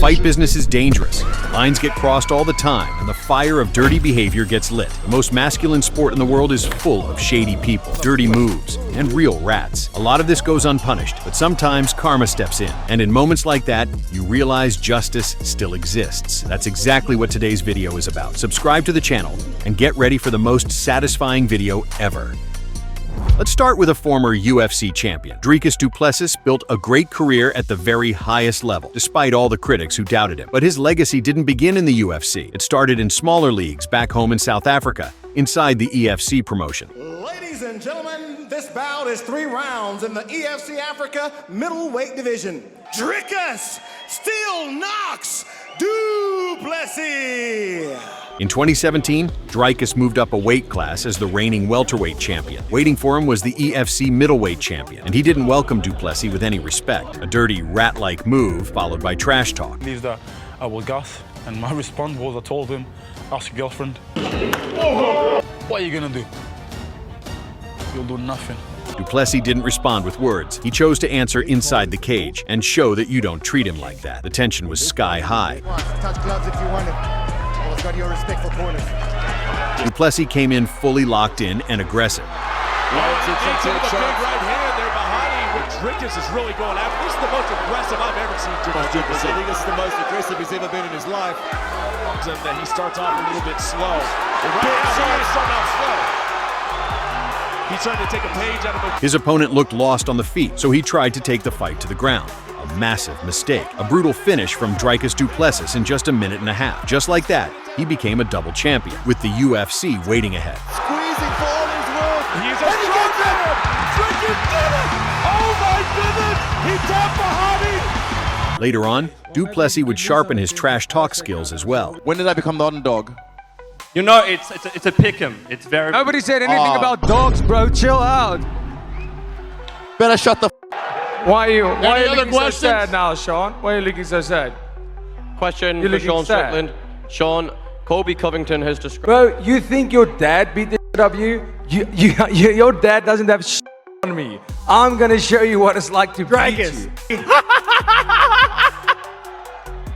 fight business is dangerous. Lines get crossed all the time, and the fire of dirty behavior gets lit. The most masculine sport in the world is full of shady people, dirty moves, and real rats. A lot of this goes unpunished, but sometimes karma steps in. And in moments like that, you realize justice still exists. That's exactly what today's video is about. Subscribe to the channel and get ready for the most satisfying video ever. Let's start with a former UFC champion. Du Plessis built a great career at the very highest level, despite all the critics who doubted him. But his legacy didn't begin in the UFC. It started in smaller leagues back home in South Africa, inside the EFC promotion. Ladies and gentlemen, this bout is 3 rounds in the EFC Africa middleweight division. Dricus still knocks Du Plessis. In 2017, Dricus moved up a weight class as the reigning welterweight champion. Waiting for him was the EFC middleweight champion, and he didn't welcome Du Plessis with any respect. A dirty, rat-like move, followed by trash talk. He believes that I will gas, and my response was I told him, ask your girlfriend. What are you gonna do? You'll do nothing. Du Plessis didn't respond with words. He chose to answer inside the cage and show that you don't treat him like that. The tension was sky high. Touch gloves if you want it. Always got your respectful corners. Du Plessis came in fully locked in and aggressive. Into the big right hand there behind him. Dricus is really going after. This is the most aggressive I've ever seen Du Plessis. I think this is the most aggressive he's ever been in his life. That he starts off a little bit slow. Starting off slow. He's trying to take a page out of the... His opponent looked lost on the feet, so he tried to take the fight to the ground. A massive mistake. A brutal finish from Du Plessis in just a minute and a half. Just like that, he became a double champion, with the UFC waiting ahead. Squeezing for all his worth. He's a champion! Dricus did it! Oh my goodness! He tapped behind him! Later on, Du Plessis would sharpen his trash talk skills as well. When did I become the underdog? You know, it's a pick'em. It's very... Nobody said anything about dogs, bro. Chill out. Better shut the Why are you looking so sad now, Sean? Why are you looking so sad? Question for Sean Strickland. Sean, Colby Covington has described... Bro, you think your dad beat the shit out of you? Your dad doesn't have shit on me. I'm gonna show you what it's like to beat you.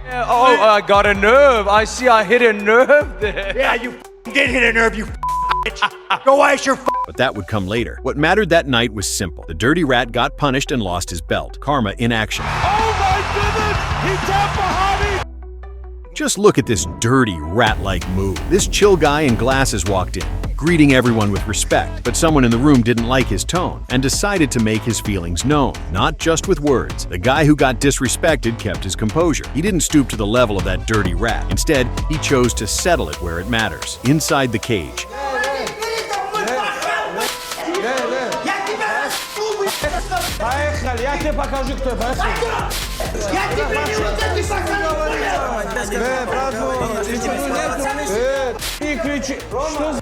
Yeah, oh, I got a nerve. I see I hit a nerve there. Yeah, you did hit a nerve, you bitch. Go ice your But that would come later. What mattered that night was simple. The dirty rat got punished and lost his belt. Karma in action. Oh my goodness! He tapped behind him! Just look at this dirty, rat-like move. This chill guy in glasses walked in, greeting everyone with respect, but someone in the room didn't like his tone and decided to make his feelings known, not just with words. The guy who got disrespected kept his composure. He didn't stoop to the level of that dirty rat. Instead, he chose to settle it where it matters, inside the cage.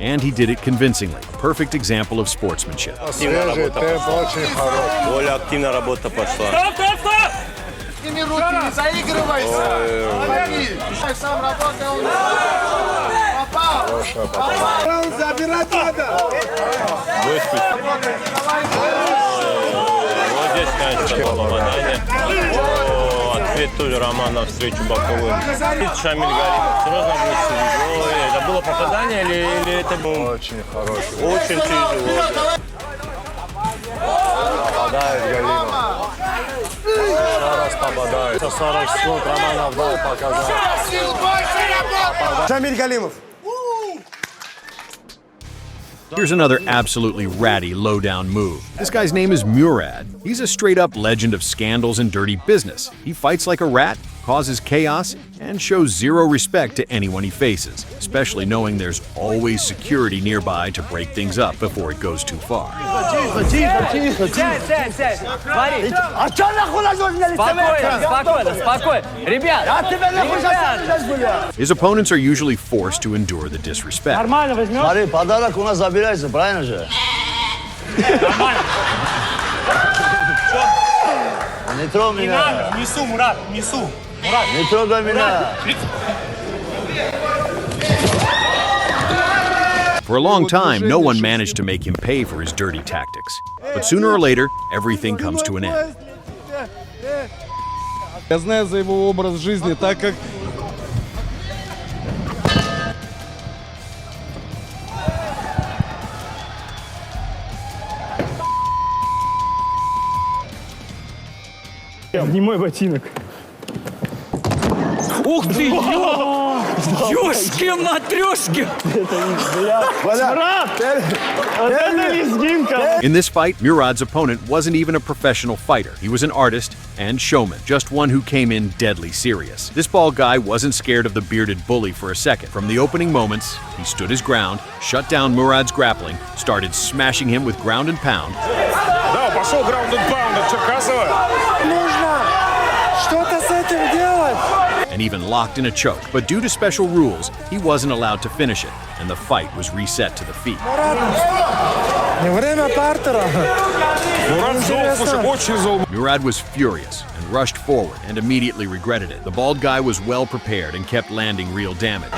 And he did it convincingly. A perfect example of sportsmanship. Ответ тоже Роман навстречу боковым. Шамиль Галимов. Серьезно будет? Это было попадание или это было? Очень хороший. Очень тяжело. Попадает Галимов. Еще раз попадает. 40 секунд Романов дал показать. Шамиль Галимов. Here's another absolutely ratty, low-down move. This guy's name is Murad. He's a straight-up legend of scandals and dirty business. He fights like a rat, causes chaos, and shows zero respect to anyone he faces, especially knowing there's always security nearby to break things up before it goes too far. His opponents are usually forced to endure the disrespect. For a long time, no one managed to make him pay for his dirty tactics. But sooner or later, everything comes to an end. Я знаю за его образ жизни, так как не мой ботинок. Ух ты, ёшки-матрёшки! Мурад! Это лезгинка! In this fight, Murad's opponent wasn't even a professional fighter. He was an artist and showman, just one who came in deadly serious. This bald guy wasn't scared of the bearded bully for a second. From the opening moments, he stood his ground, shut down Murad's grappling, started smashing him with ground and pound. Да, пошел ground and pound от Черкасова. Нужно что-то с этим делать! And even locked in a choke. But due to special rules, he wasn't allowed to finish it, and the fight was reset to the feet. Не время партера. Murad was furious and rushed forward and immediately regretted it. The bald guy was well prepared and kept landing real damage.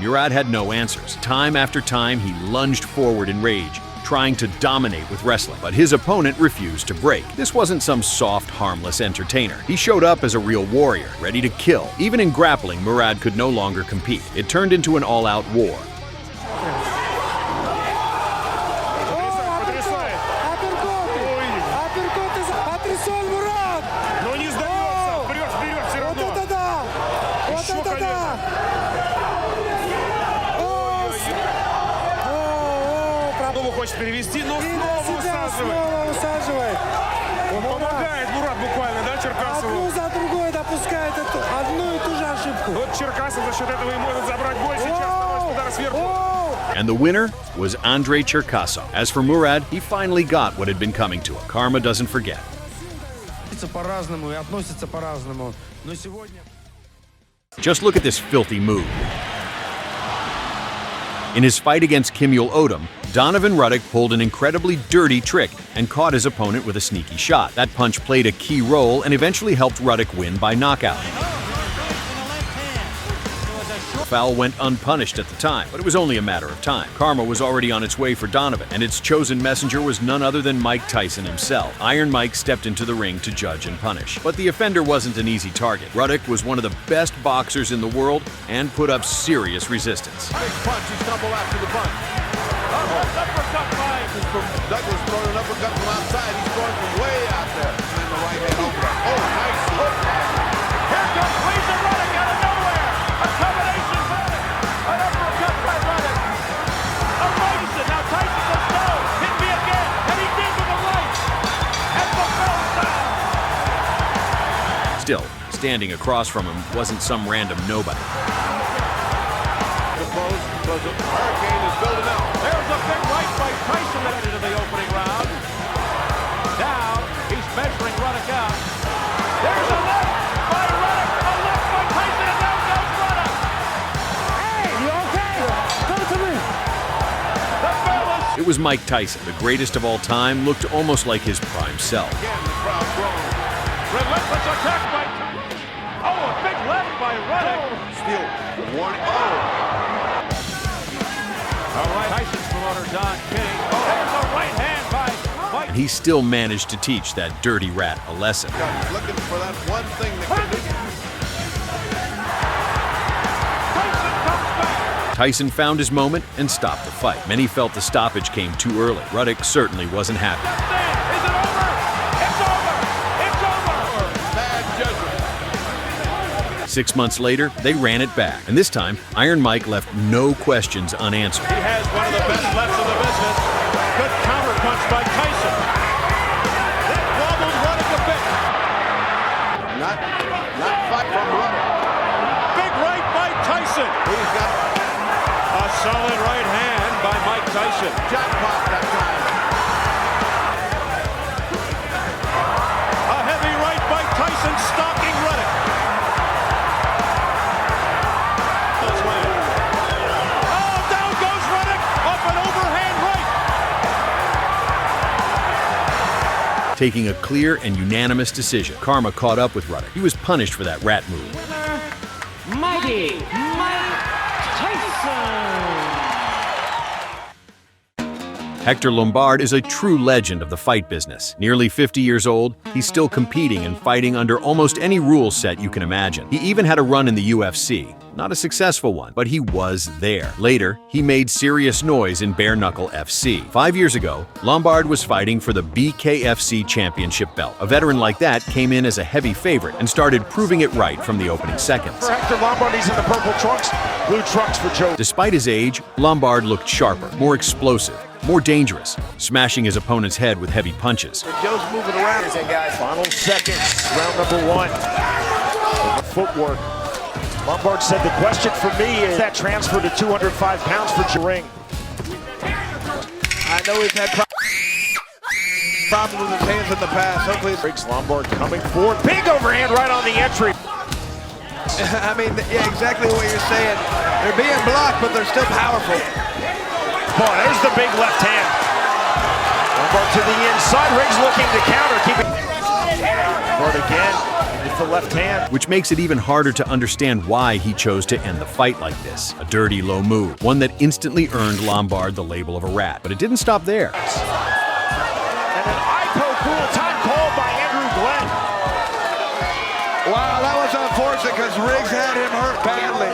Murad had no answers. Time after time, he lunged forward in rage, trying to dominate with wrestling, but his opponent refused to break. This wasn't some soft, harmless entertainer. He showed up as a real warrior, ready to kill. Even in grappling, Murad could no longer compete. It turned into an all-out war. Хочет перевести, но снова усаживает. Он помогает, Мурад, буквально, да, Черкасову? Одну за другой допускает одну и ту же ошибку. Вот Черкасов за счет этого и может забрать бой. Сейчас наносит удар сверху. And the winner was Andrei Cherkasov. As for Murad, he finally got what had been coming to him. Karma doesn't forget. По-разному и относится по-разному. Но сегодня... Just look at this filthy move. In his fight against Kimul Odom, Donovan Ruddock pulled an incredibly dirty trick and caught his opponent with a sneaky shot. That punch played a key role and eventually helped Ruddock win by knockout. The foul went unpunished at the time, but it was only a matter of time. Karma was already on its way for Donovan, and its chosen messenger was none other than Mike Tyson himself. Iron Mike stepped into the ring to judge and punish. But the offender wasn't an easy target. Ruddock was one of the best boxers in the world and put up serious resistance. Big punch, he stumbled after the punch. Uppercut by Douglas throwing an uppercut from outside. He's going from way out there. And the right hand over. Oh, nice hook. Here comes Lisa Ruddock out of nowhere. A combination move. An uppercut by Ruddock. A Tyson. Now Tyson goes down. Hit me again. And he did with the right. And the bell down. Still, standing across from him wasn't some random nobody. The close because the Hurricane is building up. There's a big right by Tyson at into the opening round. Now he's measuring Ruddock out. There's a left by Ruddock. A left by Tyson, and down goes Ruddock. Hey, you okay? Come to me. The bell is... It was Mike Tyson, the greatest of all time, looked almost like his prime self. Again, the crowd growing. Relentless attack by Tyson. Oh, a big left by Ruddock. Still one. Oh. All right, Tyson's promoter Don King. Oh, there's a right hand by Mike. And he still managed to teach that dirty rat a lesson. Looking for that one thing that can do. Tyson comes back. Tyson found his moment and stopped the fight. Many felt the stoppage came too early. Ruddock certainly wasn't happy. Is it over? It's over. It's over. Bad judgment. 6 months later, they ran it back. And this time, Iron Mike left no questions unanswered. He has one of the best lefts in the business. Good counter punch by Tyson. That wobbled Ruddock a bit. Not fight from Ruddock. Big right by Tyson. He's got a solid right hand by Mike Tyson. Jackpot that time. A heavy right by Tyson, stalking Ruddock. Taking a clear and unanimous decision, Karma caught up with Ruddock. He was punished for that rat move. Mighty Mike Tyson! Hector Lombard is a true legend of the fight business. Nearly 50 years old, he's still competing and fighting under almost any rule set you can imagine. He even had a run in the UFC. Not a successful one, but he was there. Later, he made serious noise in Bare Knuckle FC. 5 years ago, Lombard was fighting for the BKFC championship belt. A veteran like that came in as a heavy favorite and started proving it right from the opening seconds. For Hector Lombard, he's in the purple trunks, blue trunks for Joe. Despite his age, Lombard looked sharper, more explosive, more dangerous, smashing his opponent's head with heavy punches. Joe's moving around. Guys. Final seconds, round number 1. Footwork. Lombard said the question for me is that transfer to 205 pounds for Ring. I know he's had problems with his hands in the past. Hopefully, Briggs Lombard coming forward. Big overhand right on the entry. I mean, yeah, exactly what you're saying. They're being blocked, but they're still powerful. Boy, there's the big left hand. Lombard to the inside. Riggs looking to counter. Keeping Lombard again with the left hand. Which makes it even harder to understand why he chose to end the fight like this. A dirty, low move. One that instantly earned Lombard the label of a rat. But it didn't stop there. And an cool time called by Andrew Glenn. Wow, that was unfortunate because Riggs had him hurt badly.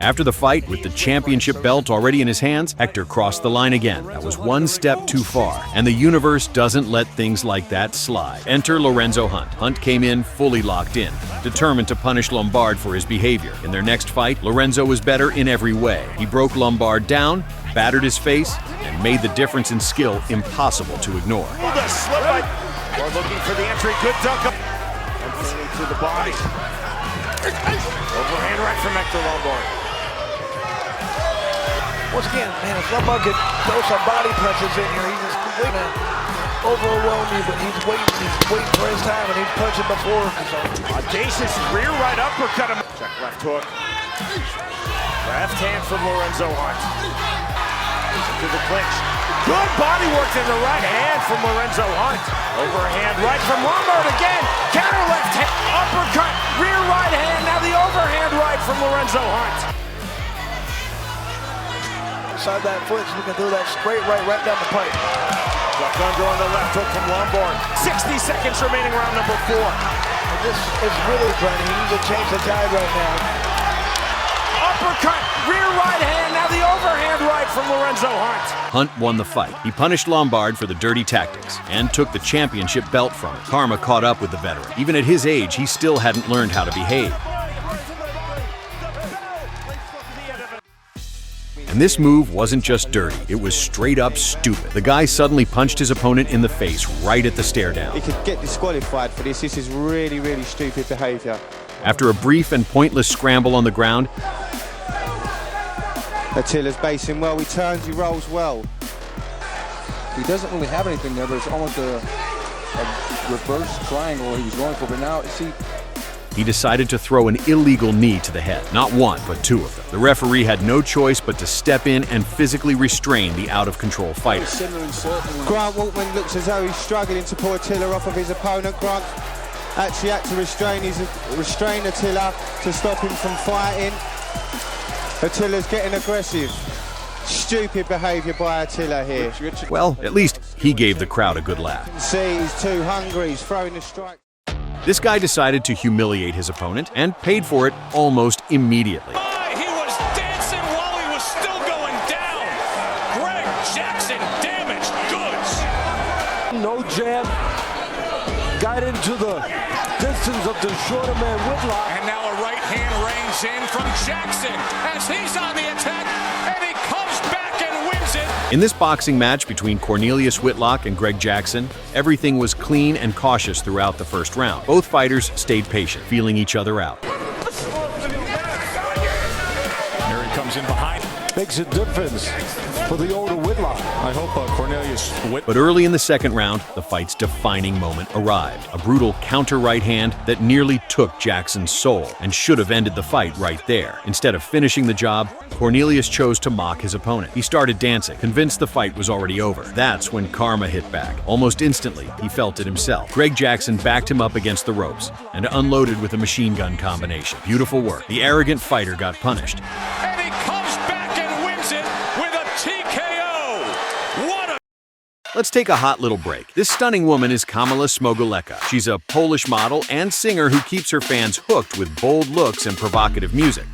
After the fight, with the championship belt already in his hands, Hector crossed the line again. That was one step too far, and the universe doesn't let things like that slide. Enter Lorenzo Hunt. Hunt came in fully locked in, determined to punish Lombard for his behavior. In their next fight, Lorenzo was better in every way. He broke Lombard down, battered his face, and made the difference in skill impossible to ignore. The slip by We're looking for the entry. Good dunk up. Unfortunately to the body. Overhand right from Hector Lombard. Once again, man, if Lombard could throw some body punches in here, he's just waiting to overwhelm you, but he's waiting for his time, and he's punching before. Audacious rear right uppercut him. Check left hook. Left hand from Lorenzo Hunt. To the clinch. Good body work in the right hand from Lorenzo Hunt. Overhand right from Lombard again. Counter left hand. Uppercut. Rear right hand. Now the overhand right from Lorenzo Hunt. Inside that flinch, we can do that straight right down the pipe. Left under on the left hook from Lombard. 60 seconds remaining, round number 4. And this is really trying. He needs to change the tide right now. Uppercut, rear right hand, now the overhand right from Lorenzo Hunt. Hunt won the fight. He punished Lombard for the dirty tactics and took the championship belt from him. Karma caught up with the veteran. Even at his age, he still hadn't learned how to behave. And this move wasn't just dirty, it was straight up stupid. The guy suddenly punched his opponent in the face right at the stare down. He could get disqualified for this. This is really, really stupid behavior. After a brief and pointless scramble on the ground, Attila's basing well, he turns, he rolls well. He doesn't really have anything there, but it's almost a reverse triangle he was going for. But now, see, he decided to throw an illegal knee to the head. Not one, but two of them. The referee had no choice but to step in and physically restrain the out-of-control fighter. Grant Waltman looks as though he's struggling to pull Attila off of his opponent. Grant actually had to restrain Attila to stop him from fighting. Attila's getting aggressive. Stupid behavior by Attila here. Well, at least he gave the crowd a good laugh. See, he's too hungry, he's throwing the strike. This guy decided to humiliate his opponent and paid for it almost immediately. He was dancing while he was still going down. Greg Jackson damaged goods. No jab. Got into the distance of the shorter man Whitlock. And now a right hand reigns in from Jackson as he's on the attack, and he comes back and wins it. In this boxing match between Cornelius Whitlock and Greg Jackson, everything was clean and cautious throughout the first round. Both fighters stayed patient, feeling each other out. Here he comes in behind. Makes a difference for the older Whitlock. I hope Cornelius But early in the second round, the fight's defining moment arrived. A brutal counter right hand that nearly took Jackson's soul and should have ended the fight right there. Instead of finishing the job, Cornelius chose to mock his opponent. He started dancing, convinced the fight was already over. That's when karma hit back. Almost instantly, he felt it himself. Greg Jackson backed him up against the ropes and unloaded with a machine gun combination. Beautiful work. The arrogant fighter got punished. And he comes back and wins it with a TKO. Let's take a hot little break. This stunning woman is Kamila Smogalea. She's a Polish model and singer who keeps her fans hooked with bold looks and provocative music.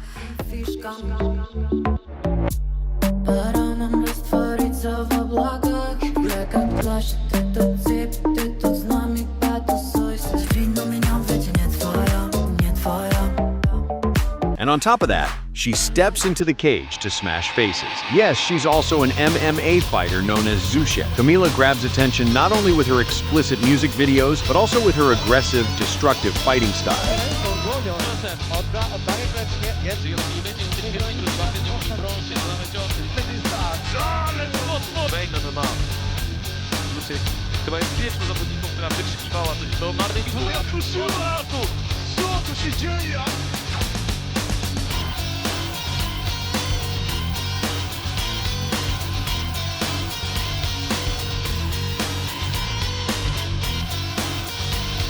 And on top of that, she steps into the cage to smash faces. Yes, she's also an MMA fighter known as Zusha. Kamila grabs attention not only with her explicit music videos, but also with her aggressive, destructive fighting style.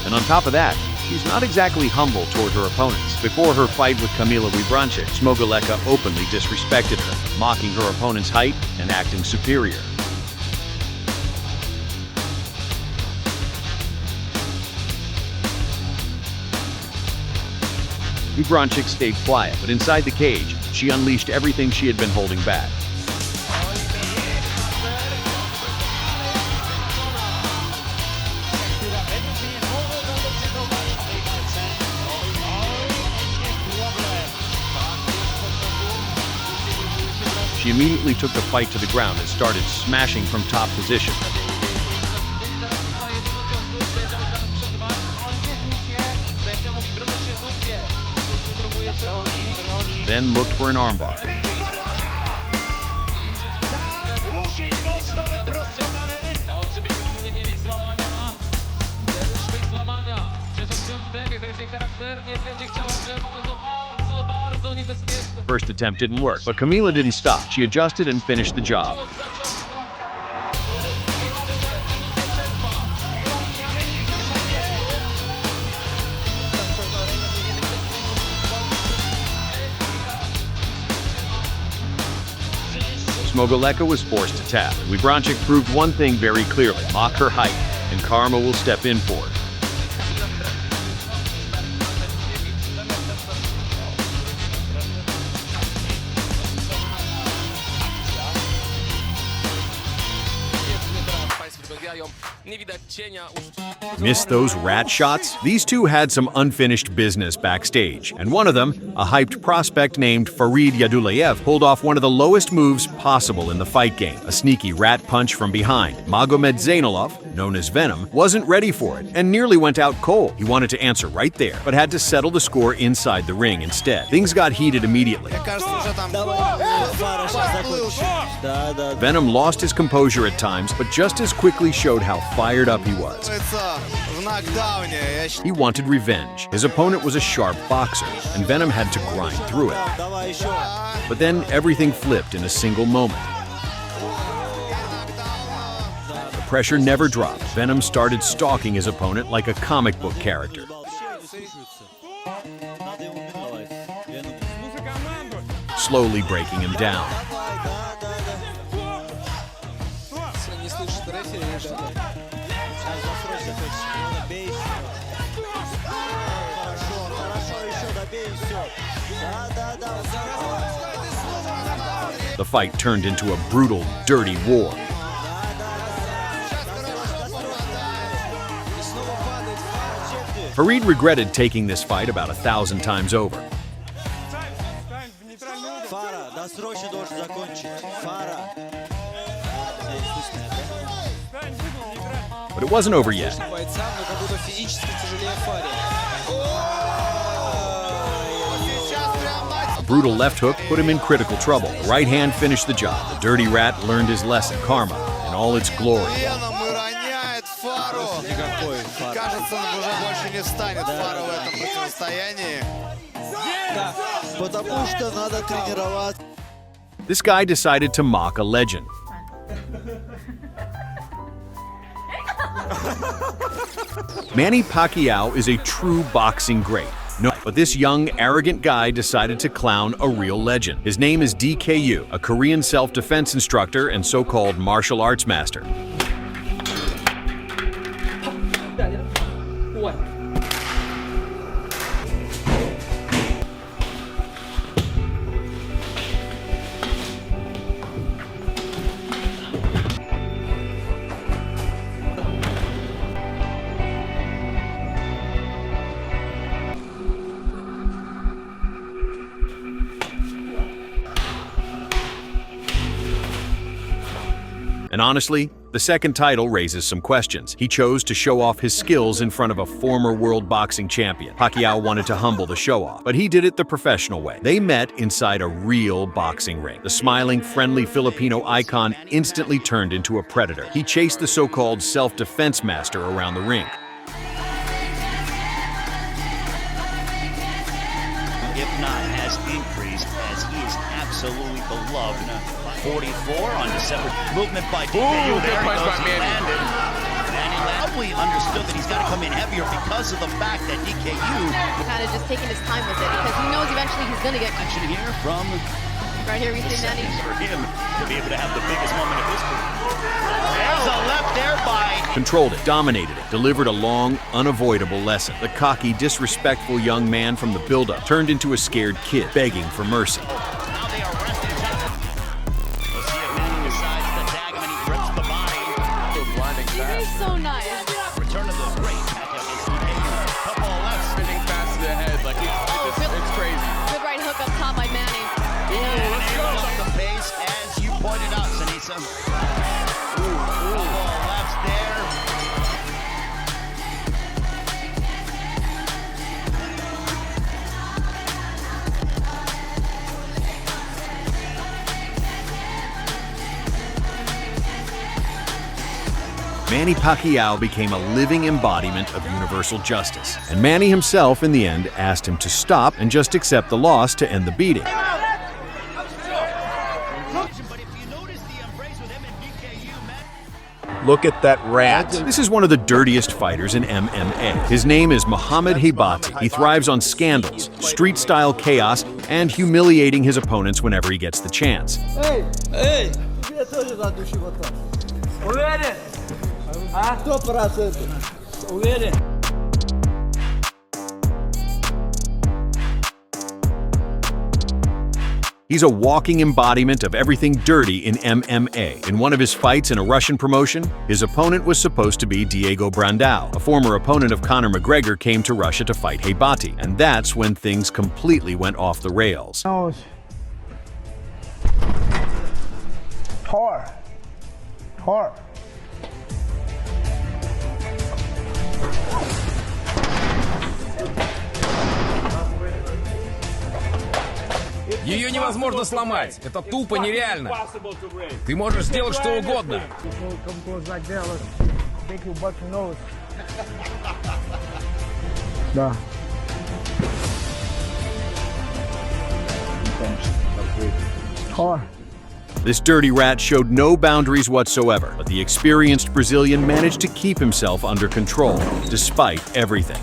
And on top of that, she's not exactly humble toward her opponents. Before her fight with Kamila Wybranczyk, Smogalea openly disrespected her, mocking her opponent's height and acting superior. Wybranczyk stayed quiet, but inside the cage, she unleashed everything she had been holding back. She immediately took the fight to the ground and started smashing from top position. Then looked for an armbar. First attempt didn't work, but Kamila didn't stop. She adjusted and finished the job. Smogalea was forced to tap. Wybranczyk proved one thing very clearly: mock her height, and karma will step in for her. Miss those rat shots? These two had some unfinished business backstage, and one of them, a hyped prospect named Farid Yadullayev, pulled off one of the lowest moves possible in the fight game, a sneaky rat punch from behind. Magomed Zainalov, known as Venom, wasn't ready for it and nearly went out cold. He wanted to answer right there, but had to settle the score inside the ring instead. Things got heated immediately. Venom lost his composure at times, but just as quickly showed how fired up he was. He wanted revenge. His opponent was a sharp boxer, and Venom had to grind through it. But then everything flipped in a single moment. The pressure never dropped. Venom started stalking his opponent like a comic book character. Slowly breaking him down. The fight turned into a brutal, dirty war. Farid regretted taking this fight about 1,000 times over. But it wasn't over yet. A brutal left hook put him in critical trouble. The right hand finished the job. The dirty rat learned his lesson, karma, in all its glory. This guy decided to mock a legend. Manny Pacquiao is a true boxing great. No, but this young, arrogant guy decided to clown a real legend. His name is DKU, a Korean self-defense instructor and so-called martial arts master. And honestly, the second title raises some questions. He chose to show off his skills in front of a former world boxing champion. Pacquiao wanted to humble the show-off, but he did it the professional way. They met inside a real boxing ring. The smiling, friendly Filipino icon instantly turned into a predator. He chased the so-called self-defense master around the ring. If not, has increased as he is absolutely beloved. 44 on December. Movement by DKU. There he goes. He landed. Manny probably understood that he's got to come in heavier because of the fact that DKU kind of just taking his time with it because he knows eventually he's going to get action here from right here. We see Manny for him to be able to have the biggest moment of his career. There's a left there by Controlled it, dominated it, delivered a long, unavoidable lesson. The cocky, disrespectful young man from the build-up turned into a scared kid, begging for mercy. So nice. Return of the great couple of lefts spinning fast to the head like it's crazy. Good right hook up top by Manny. Let's go up the pace as you pointed out, Sanisa. Couple of lefts there. Manny Pacquiao became a living embodiment of universal justice. And Manny himself, in the end, asked him to stop and just accept the loss to end the beating. Look at that rat. This is one of the dirtiest fighters in MMA. His name is Muhammad Heibati. He thrives on scandals, street-style chaos, and humiliating his opponents whenever he gets the chance. Hey! Hey! He's a walking embodiment of everything dirty in MMA. In one of his fights in a Russian promotion, his opponent was supposed to be Diego Brando. A former opponent of Conor McGregor came to Russia to fight Heibati, and that's when things completely went off the rails. Hard. Ее невозможно сломать. Это тупо нереально. Ты можешь сделать что угодно. Да. This dirty rat showed no boundaries whatsoever, but the experienced Brazilian managed to keep himself under control, despite everything.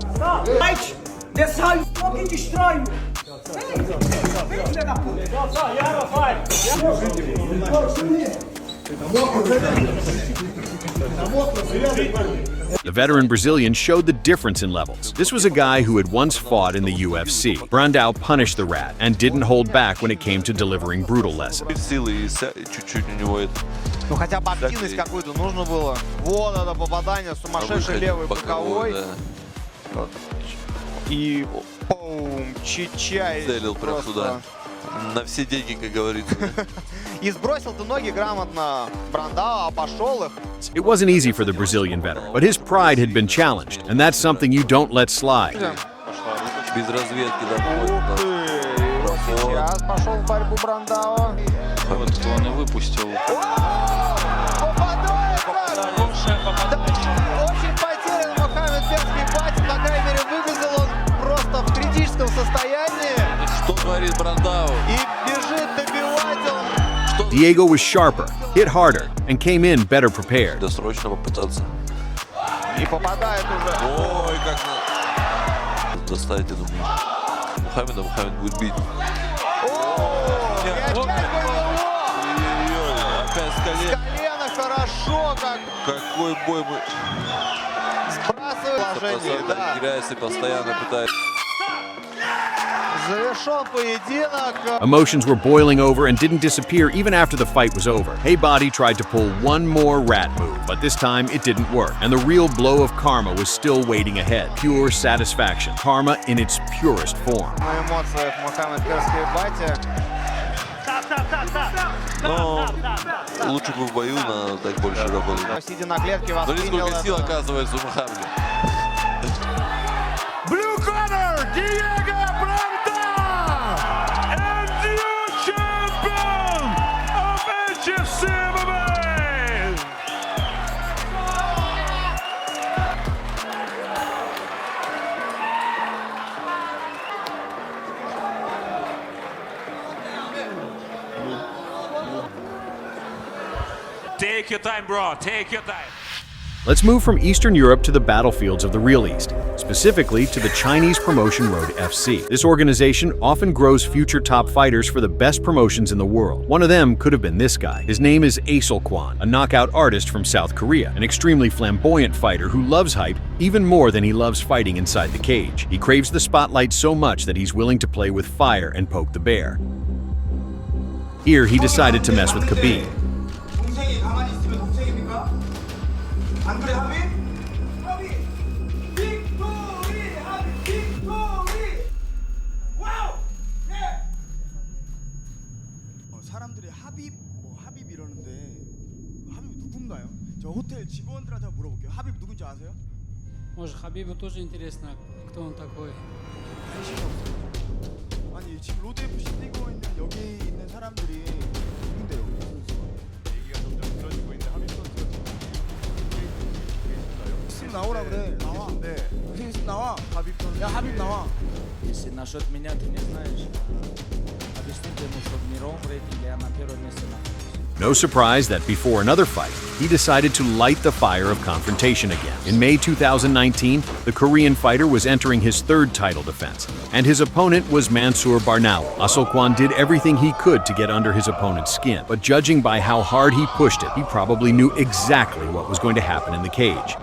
Stop! Mike, that's how you fucking destroy me! The veteran Brazilian showed the difference in levels. This was a guy who had once fought in the UFC. Brando punished the rat and didn't hold back when it came to delivering brutal lessons. Ну хотя бы активность какую-то нужно было. Вот это попадание, сумасшедший левый боковой. И пум, чичай. Целил прям туда. На все деньги, как говорится. И сбросил ты ноги грамотно Брандо, а пошел их. It wasn't easy for the Brazilian veteran, but his pride had been challenged, and that's something you don't let slide. Без разведки домой. Сейчас пошел в борьбу Брандо. Вот он и выпустил. Очень потерян Мухаммед Перский патин, по крайней мере, выглядел он просто в критическом состоянии. Что творит Брандо? И бежит добивать он. Что Diego was sharper, hit harder, and came in better prepared. Досрочно попытаться. И попадает уже. Ой, как надо. Достать, я думаю. Мухаммед будет бить. Опять с колена хорошо как. Какой бой мы... Сбрасывает положение, да. Играется и постоянно пытается. Завершен поединок. Emotions were boiling over and didn't disappear even after the fight was over. Hey Body tried to pull one more rat move, but this time it didn't work. And the real blow of karma was still waiting ahead. Pure satisfaction. Karma in its purest form. На эмоциях Мухаммед перской бате. Но лучше бы в бою надо так больше работать. Сидя на клетке, смотри, сколько сил оказывается у Мухаммеда. Blue corner, Diego Brando, and new champion of HFC MMA. Take your time, bro. Take your time. Let's move from Eastern Europe to the battlefields of the real East, specifically to the Chinese promotion Road FC. This organization often grows future top fighters for the best promotions in the world. One of them could have been this guy. His name is Kwan, a knockout artist from South Korea, an extremely flamboyant fighter who loves hype even more than he loves fighting inside the cage. He craves the spotlight so much that he's willing to play with fire and poke the bear. Here, he decided to mess with Khabib. 안 그래 합의? 합의! 빅토리! 합의! 빅토리! 와우! 예! 사람들이 합의 합의 이러는데 합의 누군가요? 저 호텔 직원들한테 물어볼게요. 합의 누군지 아세요? Может, Хабибу тоже интересно, кто он такой. 아니 지금 로드 FC 뛰고 있는 여기 있는 사람들이 누군데요? 얘기가 점점 길어지고 있는데 합의 선수가 나오라 그래. 나와. 네. 나와. 하빕 야 하빕 나와. Если насчет меня ты не знаешь, объясните ему, что в мировом рейтинге я на первом месте нахожусь. No surprise that before another fight, he decided to light the fire of confrontation again. In May 2019, the Korean fighter was entering his third title defense, and his opponent was Mansour Barnawi. Kwan did everything he could to get under his opponent's skin, but judging by how hard he pushed it, he probably knew exactly what was going to happen in the cage.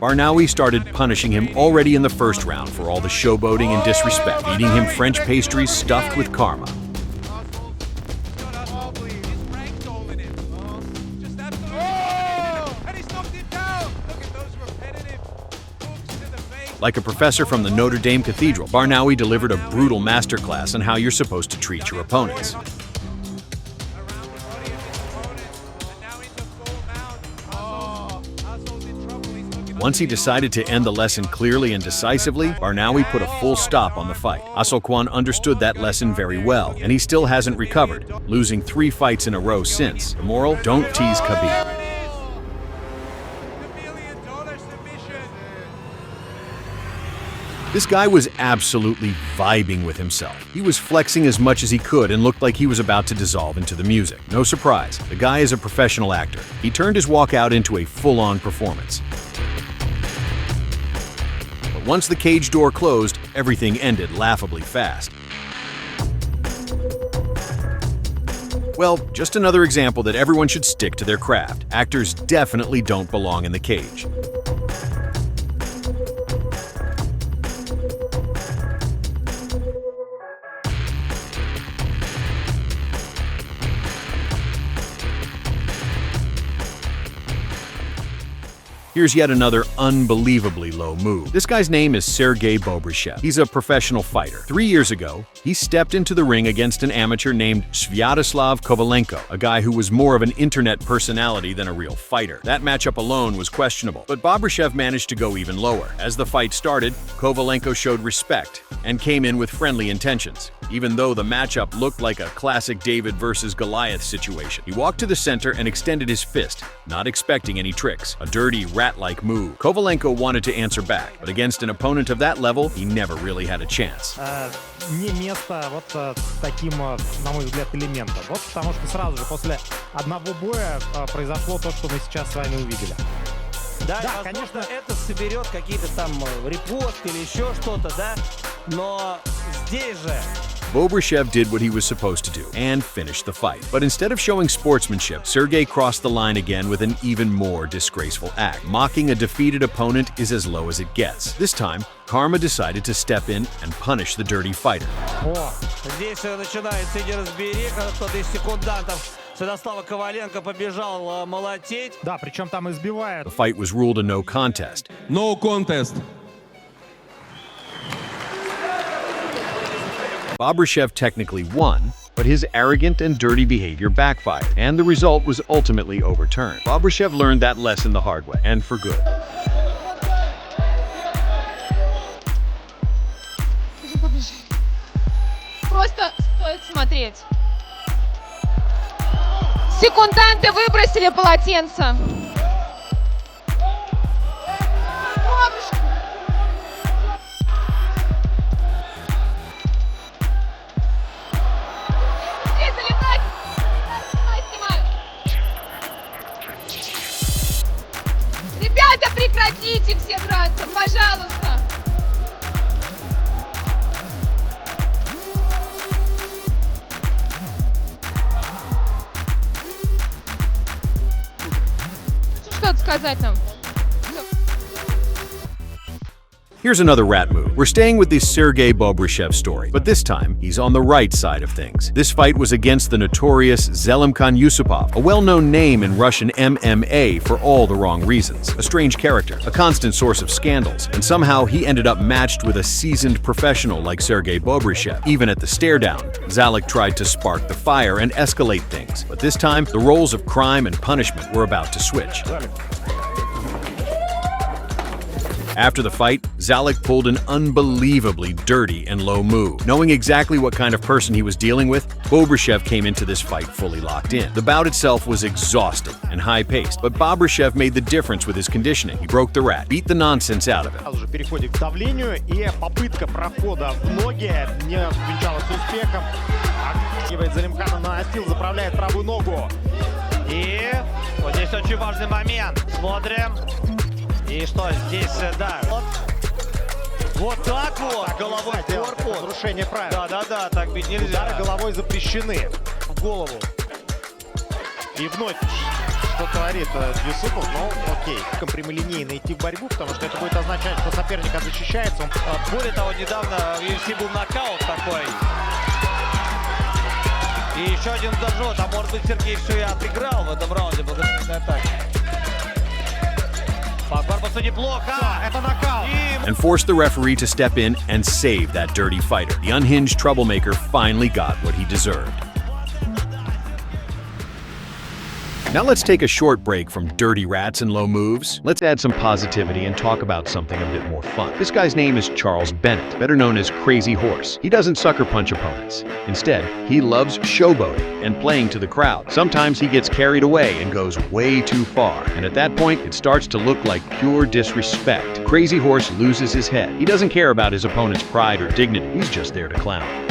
Barnawi started punishing him already in the first round for all the showboating and disrespect, feeding him French pastries stuffed with karma. Like a professor from the Notre Dame Cathedral, Barnawi delivered a brutal masterclass on how you're supposed to treat your opponents. Once he decided to end the lesson clearly and decisively, Barnawi put a full stop on the fight. Kwan understood that lesson very well, and he still hasn't recovered, losing 3 fights in a row since. The moral: don't tease Khabib. This guy was absolutely vibing with himself. He was flexing as much as he could and looked like he was about to dissolve into the music. No surprise, the guy is a professional actor. He turned his walkout into a full-on performance. But once the cage door closed, everything ended laughably fast. Well, just another example that everyone should stick to their craft. Actors definitely don't belong in the cage. Here's yet another unbelievably low move. This guy's name is Sergey Bobchev. He's a professional fighter. 3 years ago, he stepped into the ring against an amateur named Sviatoslav Kovalenko, a guy who was more of an internet personality than a real fighter. That matchup alone was questionable, but Bobchev managed to go even lower. As the fight started, Kovalenko showed respect and came in with friendly intentions, even though the matchup looked like a classic David versus Goliath situation. He walked to the center and extended his fist, not expecting any tricks. A dirty, rat-like move. Kovalenko wanted to answer back, but against an opponent of that level, he never really had a chance. не место вот таким, на мой взгляд, элементом. Вот потому что сразу же после одного боя произошло то, что мы сейчас с вами увидели. Да, конечно, это соберет какие-то там репосты или еще что-то, да, но здесь же Bobchev did what he was supposed to do and finished the fight. But instead of showing sportsmanship, Sergey crossed the line again with an even more disgraceful act. Mocking a defeated opponent is as low as it gets. This time, Karma decided to step in and punish the dirty fighter. О, здесь начинается неразбериха, кто-то из секундантов Святослава Коваленко побежал молотеть. Да, причем там избивает. The fight was ruled a no contest. No contest. Bobchev technically won, but his arrogant and dirty behavior backfired, and the result was ultimately overturned. Bobchev learned that lesson the hard way, and for good. Просто стоит смотреть. Секунданты выбросили полотенце. Ребята, прекратите все драться, пожалуйста! Что-то сказать нам? Here's another rat move. We're staying with this Sergey Bobchev story, but this time, he's on the right side of things. This fight was against the notorious Zelimkhan Yusupov, a well-known name in Russian MMA for all the wrong reasons. A strange character, a constant source of scandals, and somehow he ended up matched with a seasoned professional like Sergey Bobchev. Even at the stare-down, Zalik tried to spark the fire and escalate things, but this time, the roles of crime and punishment were about to switch. After the fight, Zalik pulled an unbelievably dirty and low move. Knowing exactly what kind of person he was dealing with, Bobchev came into this fight fully locked in. The bout itself was exhausting and high-paced, but Bobchev made the difference with his conditioning. He broke the rat, beat the nonsense out of him. Сразу же переходим к давлению, и попытка прохода в ноги не увенчалась успехом. Оттягивает Залимхана на настил, заправляет правую ногу. И вот здесь очень важный момент. Смотрим. И что здесь, да. Вот так вот, головой в корпус. Нарушение правил. Да, так бить нельзя. Удары головой запрещены в голову. И вновь, что творит Дюсупов, но окей. Прямолинейно идти в борьбу, потому что это будет означать, что соперник защищается. Более того, недавно в UFC был нокаут такой. И еще один зажжет, а может быть Сергей все и отыграл в этом раунде благодаря этой атаке. And forced the referee to step in and save that dirty fighter. The unhinged troublemaker finally got what he deserved. Now let's take a short break from dirty rats and low moves. Let's add some positivity and talk about something a bit more fun. This guy's name is Charles Bennett, better known as Crazy Horse. He doesn't sucker punch opponents. Instead, he loves showboating and playing to the crowd. Sometimes he gets carried away and goes way too far, and at that point, it starts to look like pure disrespect. Crazy Horse loses his head. He doesn't care about his opponent's pride or dignity. He's just there to clown.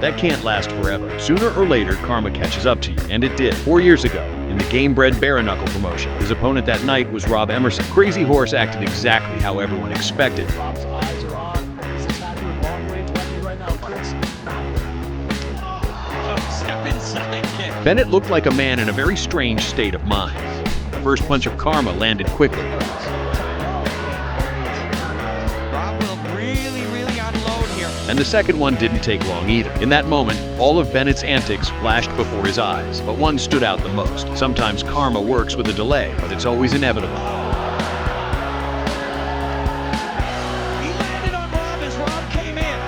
That can't last forever. Sooner or later, karma catches up to you, and it did. 4 years ago, in the game-bred bare-knuckle promotion, his opponent that night was Rob Emerson. Crazy Horse acted exactly how everyone expected. Rob's eyes are on. He's attacking with long range weapon right now, Chris. Step inside kick. Bennett looked like a man in a very strange state of mind. The first punch of karma landed quickly. Rob will really unload here. And the second one didn't take long either. In that moment, all of Bennett's antics flashed before his eyes, but one stood out the most. Sometimes karma works with a delay, but it's always inevitable. He landed on Rob as Rob came in.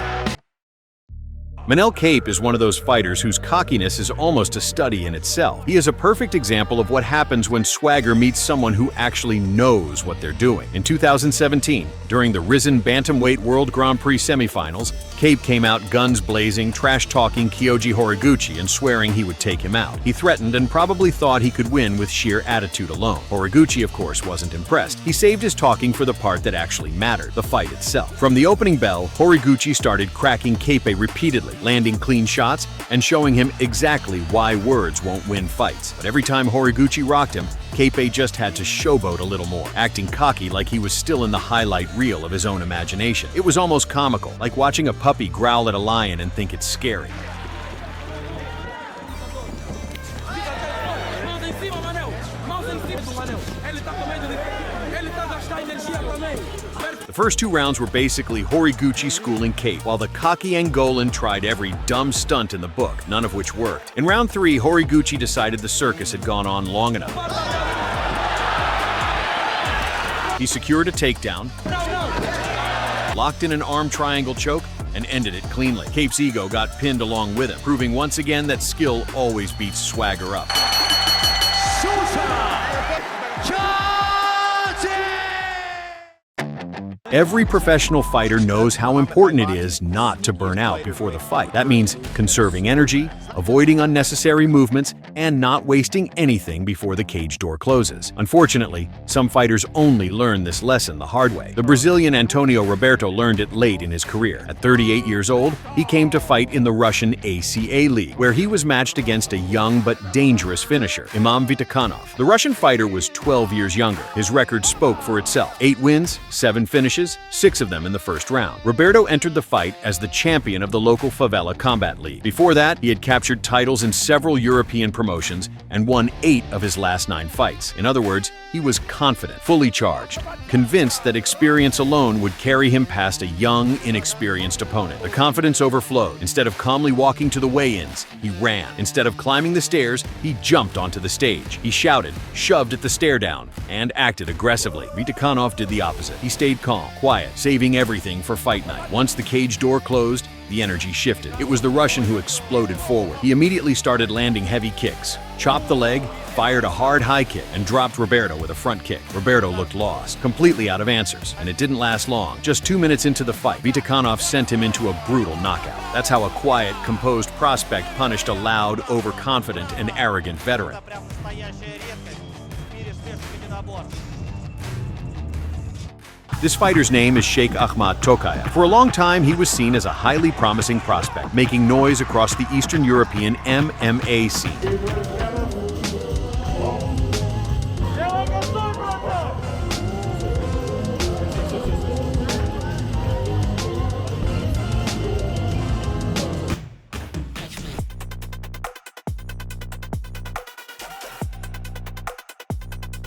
Manel Kape is one of those fighters whose cockiness is almost a study in itself. He is a perfect example of what happens when swagger meets someone who actually knows what they're doing. In 2017, during the Risen Bantamweight World Grand Prix semifinals, Kape came out guns blazing, trash-talking Kyoji Horiguchi and swearing he would take him out. He threatened and probably thought he could win with sheer attitude alone. Horiguchi, of course, wasn't impressed. He saved his talking for the part that actually mattered, the fight itself. From the opening bell, Horiguchi started cracking Kape repeatedly, landing clean shots and showing him exactly why words won't win fights. But every time Horiguchi rocked him, Kape just had to showboat a little more, acting cocky like he was still in the highlight reel of his own imagination. It was almost comical, like watching a puppy growl at a lion and think it's scary. The first 2 rounds were basically Horiguchi schooling Kape, while the cocky Angolan tried every dumb stunt in the book, none of which worked. In round 3, Horiguchi decided the circus had gone on long enough. He secured a takedown, locked in an arm triangle choke, and ended it cleanly. Kape's ego got pinned along with him, proving once again that skill always beats swagger up. Every professional fighter knows how important it is not to burn out before the fight. That means conserving energy, avoiding unnecessary movements, and not wasting anything before the cage door closes. Unfortunately, some fighters only learn this lesson the hard way. The Brazilian Antonio Roberto learned it late in his career. At 38 years old, he came to fight in the Russian ACA League, where he was matched against a young but dangerous finisher, Imam Vitakhanov. The Russian fighter was 12 years younger. His record spoke for itself. 8 wins, 7 finishes, 6 of them in the first round. Roberto entered the fight as the champion of the local favela combat league. Before that, he had captured titles in several European promotions and won 8 of his last 9 fights. In other words, he was confident, fully charged, convinced that experience alone would carry him past a young, inexperienced opponent. The confidence overflowed. Instead of calmly walking to the weigh-ins, he ran. Instead of climbing the stairs, he jumped onto the stage. He shouted, shoved at the stare down, and acted aggressively. Vitakhanov did the opposite. He stayed calm, quiet, saving everything for fight night. Once the cage door closed, the energy shifted. It was the Russian who exploded forward. He immediately started landing heavy kicks, chopped the leg, fired a hard high kick, and dropped Roberto with a front kick. Roberto looked lost, completely out of answers, and it didn't last long. Just 2 minutes into the fight, Vitakhanov sent him into a brutal knockout. That's how a quiet, composed prospect punished a loud, overconfident, and arrogant veteran. This fighter's name is Sheikh Ahmad Tokav. For a long time, he was seen as a highly promising prospect, making noise across the Eastern European MMA scene.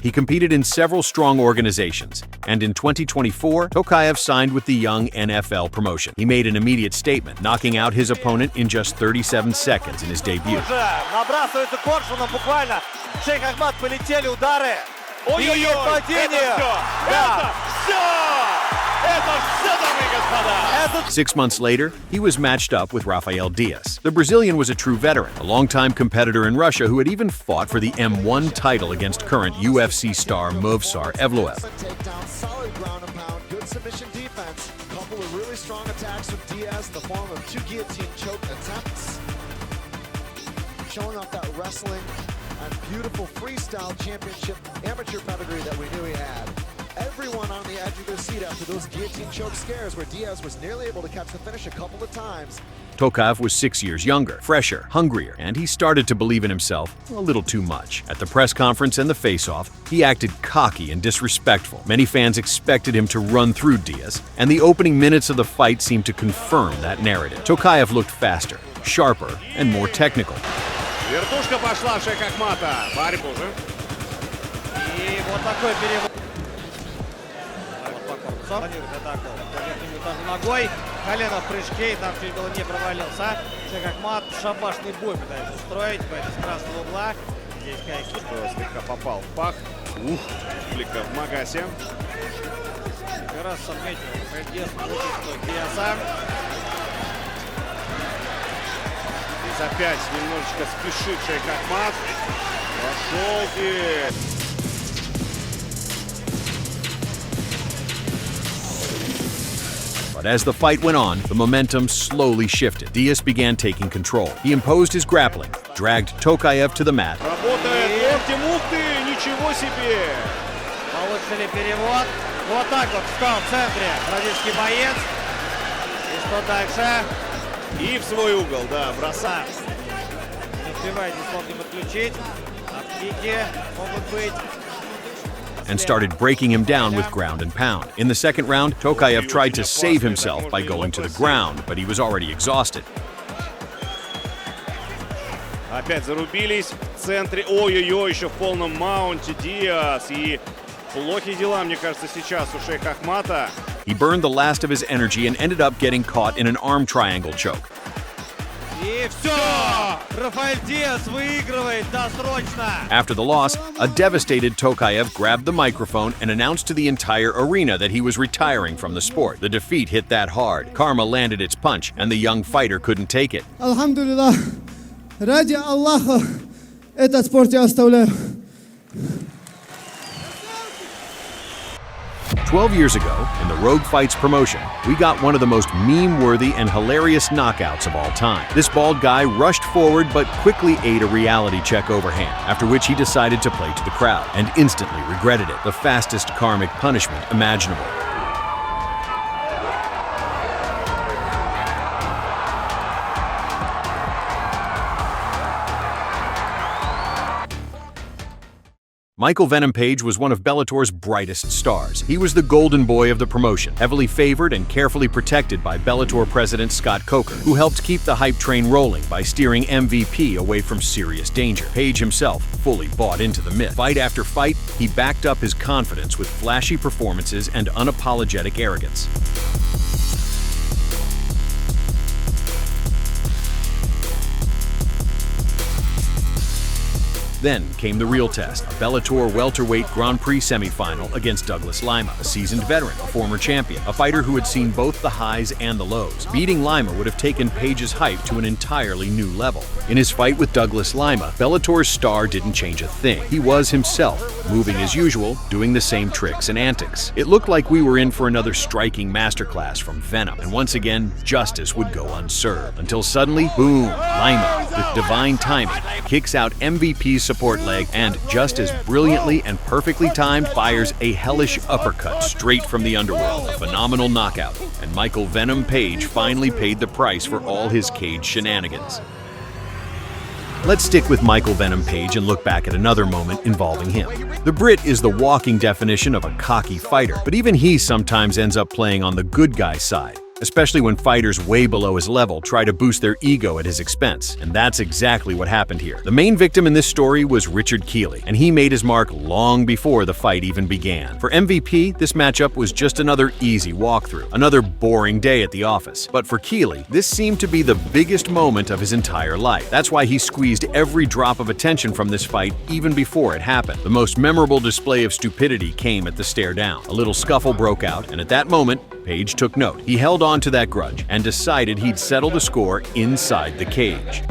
He competed in several strong organizations, and in 2024, Tokav signed with the young NFL promotion. He made an immediate statement, knocking out his opponent in just 37 seconds in his debut. Набрасывается коршуном буквально. Шейх Ахмад, полетели удары. Ой-ой-ой, падение. Это все! Это все, дамы и господа! 6 months later, he was matched up with Rafael Diaz. The Brazilian was a true veteran, a longtime competitor in Russia who had even fought for the M1 title against current UFC star Movsar Evloev. Solid ground and pound, good submission defense, coupled with really strong attacks from Diaz in the form of 2 guillotine choke attempts. Showing off that wrestling and beautiful freestyle championship amateur pedigree that we knew he had. Everyone on the edge of their seat after those guillotine choke scares where Diaz was nearly able to catch the finish a couple of times. Tokav was 6 years younger, fresher, hungrier, and he started to believe in himself a little too much. At the press conference and the face-off, he acted cocky and disrespectful. Many fans expected him to run through Diaz, and the opening minutes of the fight seemed to confirm that narrative. Tokav looked faster, sharper, and more technical. Вертушка пошла в шейх Ахмата. Борьбу же. И вот такой перевод. Планирует атаку. Тоже ногой. Колено в прыжке. И там чуть было не провалился. Шейх Ахмат шабашный бой пытается устроить. С красного угла. Здесь Кайки. Слегка попал в пах. Ух, флика в Магасе. Раз отметил. Предес против Диаса. Здесь опять немножечко спешит шейх Ахмат. Пошел ты. But as the fight went on, the momentum slowly shifted. Diaz began taking control. He imposed his grappling, dragged Tokayev to the mat. Работает локтем-ухты, ничего себе! Получили перевод. Вот так вот встал в центре бразильский боец. И что дальше? И в свой угол, да, бросаем. Не успевает не подключить. Обкики могут быть. And started breaking him down with ground and pound. In the second round, Tokayev tried to save himself by going to the ground, but he was already exhausted. Опять зарубились в центре. Ой-ой-ой, еще в полном маунте Диаз. И плохие дела, мне кажется, сейчас у шейха Ахмата. He burned the last of his energy and ended up getting caught in an arm triangle choke. И все! Рафаэль Диаз выигрывает досрочно. After the loss, a devastated Tokayev grabbed the microphone and announced to the entire arena that he was retiring from the sport. The defeat hit that hard. Karma landed its punch, and the young fighter couldn't take it. Alhamdulillah, ради Аллаха, этот спорт я оставляю. 12 years ago, in the Rogue Fights promotion, we got one of the most meme-worthy and hilarious knockouts of all time. This bald guy rushed forward but quickly ate a reality check overhand, after which he decided to play to the crowd, and instantly regretted it, the fastest karmic punishment imaginable. Michael Venom Page was one of Bellator's brightest stars. He was the golden boy of the promotion, heavily favored and carefully protected by Bellator president Scott Coker, who helped keep the hype train rolling by steering MVP away from serious danger. Page himself fully bought into the myth. Fight after fight, he backed up his confidence with flashy performances and unapologetic arrogance. Then came the real test, a Bellator welterweight Grand Prix semifinal against Douglas Lima, a seasoned veteran, a former champion, a fighter who had seen both the highs and the lows. Beating Lima would have taken Page's hype to an entirely new level. In his fight with Douglas Lima, Bellator's star didn't change a thing. He was himself, moving as usual, doing the same tricks and antics. It looked like we were in for another striking masterclass from Venom, and once again, justice would go unserved. Until suddenly, boom, Lima, with divine timing, kicks out MVP's support leg and, just as brilliantly and perfectly timed, fires a hellish uppercut straight from the underworld. A phenomenal knockout, and Michael Venom Page finally paid the price for all his cage shenanigans. Let's stick with Michael Venom Page and look back at another moment involving him. The Brit is the walking definition of a cocky fighter, but even he sometimes ends up playing on the good guy side, especially when fighters way below his level try to boost their ego at his expense. And that's exactly what happened here. The main victim in this story was Richard Keeley, and he made his mark long before the fight even began. For MVP, this matchup was just another easy walkthrough, another boring day at the office. But for Keeley, this seemed to be the biggest moment of his entire life. That's why he squeezed every drop of attention from this fight even before it happened. The most memorable display of stupidity came at the stare down. A little scuffle broke out, and at that moment, Page took note. He held on to that grudge and decided he'd settle the score inside the cage.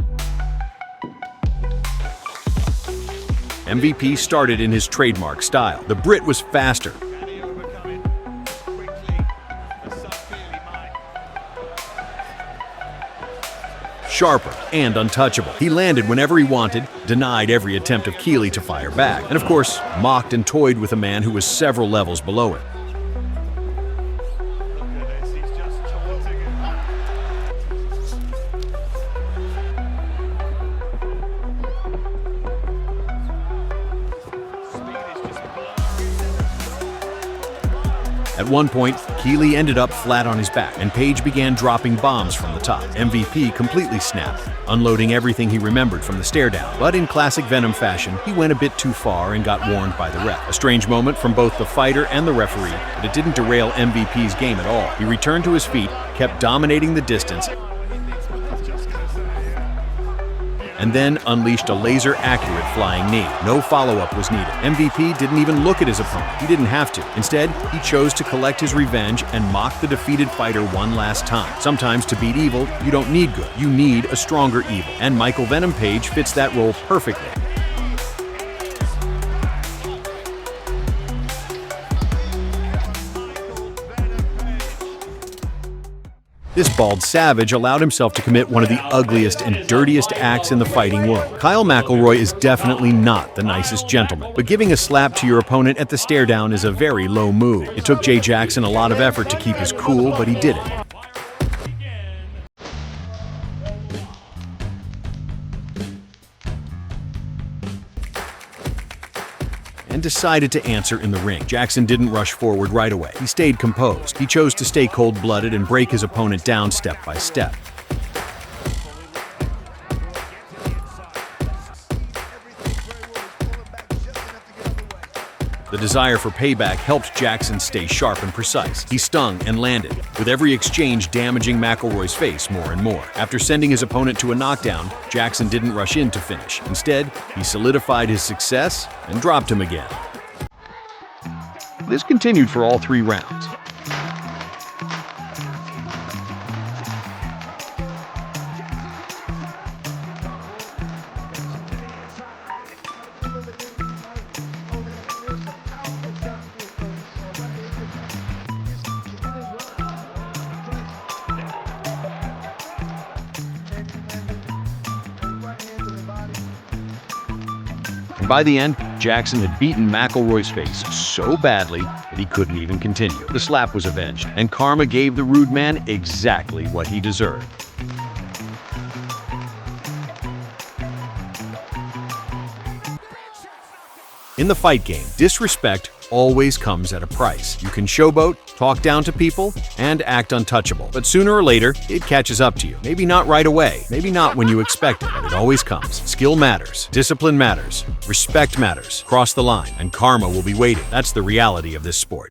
MVP started in his trademark style. The Brit was faster, sharper, and untouchable. He landed whenever he wanted, denied every attempt of Keeley to fire back, and of course, mocked and toyed with a man who was several levels below him. At one point, Keeley ended up flat on his back, and Page began dropping bombs from the top. MVP completely snapped, unloading everything he remembered from the stare down. But in classic Venom fashion, he went a bit too far and got warned by the ref. A strange moment from both the fighter and the referee, but it didn't derail MVP's game at all. He returned to his feet, kept dominating the distance, and then unleashed a laser-accurate flying knee. No follow-up was needed. MVP didn't even look at his opponent. He didn't have to. Instead, he chose to collect his revenge and mock the defeated fighter one last time. Sometimes to beat evil, you don't need good. You need a stronger evil. And Michael Venom Page fits that role perfectly. This bald savage allowed himself to commit one of the ugliest and dirtiest acts in the fighting world. Kyle McElroy is definitely not the nicest gentleman, but giving a slap to your opponent at the stare down is a very low move. It took Jay Jackson a lot of effort to keep his cool, but he did it. And decided to answer in the ring. Jackson didn't rush forward right away. He stayed composed. He chose to stay cold-blooded and break his opponent down step by step. The desire for payback helped Jackson stay sharp and precise. He stung and landed, with every exchange damaging McElroy's face more and more. After sending his opponent to a knockdown, Jackson didn't rush in to finish. Instead, he solidified his success and dropped him again. This continued for all 3 rounds. By the end, Jackson had beaten McElroy's face so badly that he couldn't even continue. The slap was avenged, and karma gave the rude man exactly what he deserved. In the fight game, disrespect always comes at a price. You can showboat, talk down to people, and act untouchable. But sooner or later, it catches up to you. Maybe not right away, maybe not when you expect it, but it always comes. Skill matters, discipline matters, respect matters. Cross the line, and karma will be waiting. That's the reality of this sport.